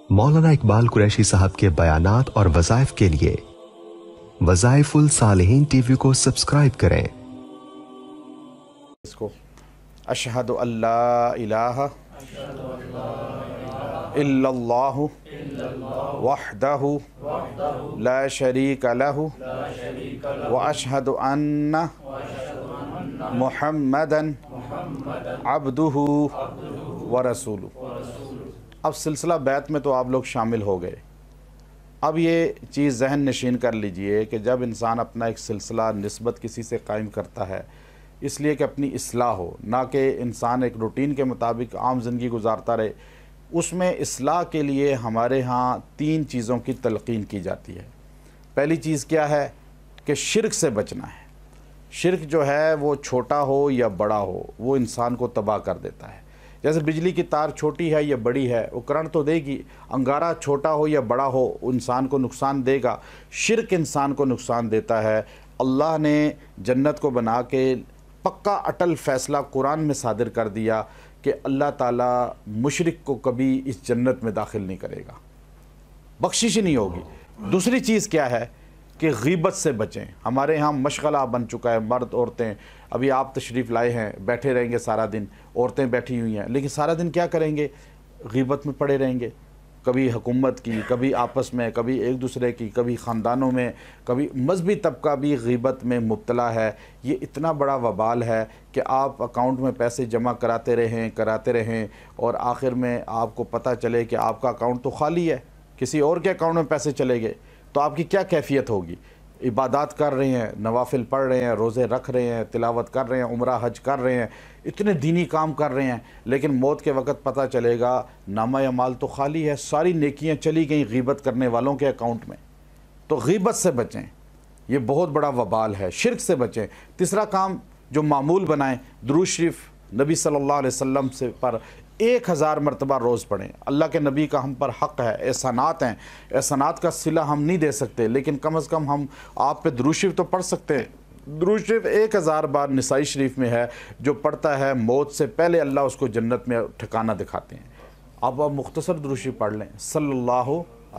مولانا اقبال قریشی صاحب کے بیانات اور وظائف کے لیے وظائف الصالحین ٹی وی کو سبسکرائب کریں۔ اس کو اشہد ان لا الہ الا اللہ وحدہ لا شریک لہ واشہد ان محمدا عبدہ ورسولہ۔ اب سلسلہ بیعت میں تو آپ لوگ شامل ہو گئے۔ اب یہ چیز ذہن نشین کر لیجئے کہ جب انسان اپنا ایک سلسلہ نسبت کسی سے قائم کرتا ہے اس لیے کہ اپنی اصلاح ہو، نہ کہ انسان ایک روٹین کے مطابق عام زندگی گزارتا رہے، اس میں اصلاح کے لیے ہمارے ہاں 3 چیزوں کی تلقین کی جاتی ہے۔ پہلی چیز کیا ہے کہ شرک سے بچنا ہے۔ شرک جو ہے وہ چھوٹا ہو یا بڑا ہو وہ انسان کو تباہ کر دیتا ہے۔ جیسے بجلی کی تار چھوٹی ہے یا بڑی ہے وہ کرنٹ تو دے گی، انگارہ چھوٹا ہو یا بڑا ہو انسان کو نقصان دے گا۔ شرک انسان کو نقصان دیتا ہے۔ اللہ نے جنت کو بنا کے پکا اٹل فیصلہ قرآن میں صادر کر دیا کہ اللہ تعالیٰ مشرک کو کبھی اس جنت میں داخل نہیں کرے گا، بخشش ہی نہیں ہوگی۔ دوسری چیز کیا ہے کہ غیبت سے بچیں۔ ہمارے ہاں مشغلہ بن چکا ہے، مرد عورتیں، ابھی آپ تشریف لائے ہیں، بیٹھے رہیں گے سارا دن، عورتیں بیٹھی ہوئی ہیں، لیکن سارا دن کیا کریں گے؟ غیبت میں پڑے رہیں گے، کبھی حکومت کی، کبھی آپس میں، کبھی ایک دوسرے کی، کبھی خاندانوں میں، کبھی مذہبی طبقہ بھی غیبت میں مبتلا ہے۔ یہ اتنا بڑا وبال ہے کہ آپ اکاؤنٹ میں پیسے جمع کراتے رہیں اور آخر میں آپ کو پتہ چلے کہ آپ کا اکاؤنٹ تو خالی ہے، کسی اور کے اکاؤنٹ میں پیسے چلے گئے، تو آپ کی کیا کیفیت ہوگی؟ عبادات کر رہے ہیں، نوافل پڑھ رہے ہیں، روزے رکھ رہے ہیں، تلاوت کر رہے ہیں، عمرہ حج کر رہے ہیں، اتنے دینی کام کر رہے ہیں، لیکن موت کے وقت پتہ چلے گا نامہ اعمال تو خالی ہے، ساری نیکیاں چلی گئیں غیبت کرنے والوں کے اکاؤنٹ میں۔ تو غیبت سے بچیں، یہ بہت بڑا وبال ہے۔ شرک سے بچیں۔ تیسرا کام جو معمول بنائیں، درود شریف نبی صلی اللہ علیہ وسلم سے پر 1000 مرتبہ روز پڑھیں۔ اللہ کے نبی کا ہم پر حق ہے، احسانات ہیں، احسانات کا صلہ ہم نہیں دے سکتے، لیکن کم از کم ہم آپ پہ درود شریف تو پڑھ سکتے ہیں۔ درود شریف 1000 بار نسائی شریف میں ہے، جو پڑھتا ہے موت سے پہلے اللہ اس کو جنت میں ٹھکانہ دکھاتے ہیں۔ اب آپ مختصر درود شریف پڑھ لیں، صلی اللہ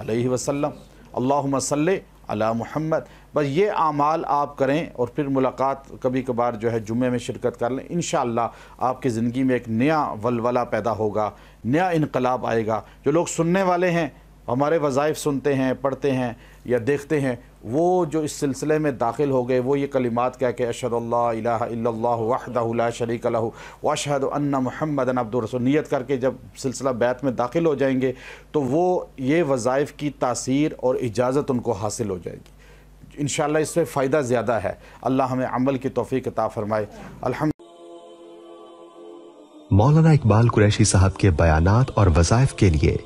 علیہ وسلم، اللہم صلی علی محمد، بس یہ اعمال آپ کریں اور پھر ملاقات کبھی کبھار جو ہے جمعے میں شرکت کر لیں۔ انشاءاللہ آپ کی زندگی میں ایک نیا ولولہ پیدا ہوگا، نیا انقلاب آئے گا۔ جو لوگ سننے والے ہیں، ہمارے وظائف سنتے ہیں، پڑھتے ہیں یا دیکھتے ہیں، وہ جو اس سلسلے میں داخل ہو گئے وہ یہ کلمات کہہ کہ اشہد ان لا الہ الا اللہ وحدہ لا شریک لہ واشہد ان محمدا عبدہ ورسولہ نیت کر کے جب سلسلہ بیعت میں داخل ہو جائیں گے تو وہ یہ وظائف کی تاثیر اور اجازت ان کو حاصل ہو جائے گی۔ انشاءاللہ اس سے فائدہ زیادہ ہے۔ اللہ ہمیں عمل کی توفیق عطا فرمائے۔ الحمد مولانا اقبال قریشی صاحب کے بیانات اور وظائف کے لیے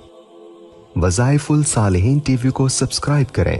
وظائف الصالحین ٹی وی کو سبسکرائب کریں۔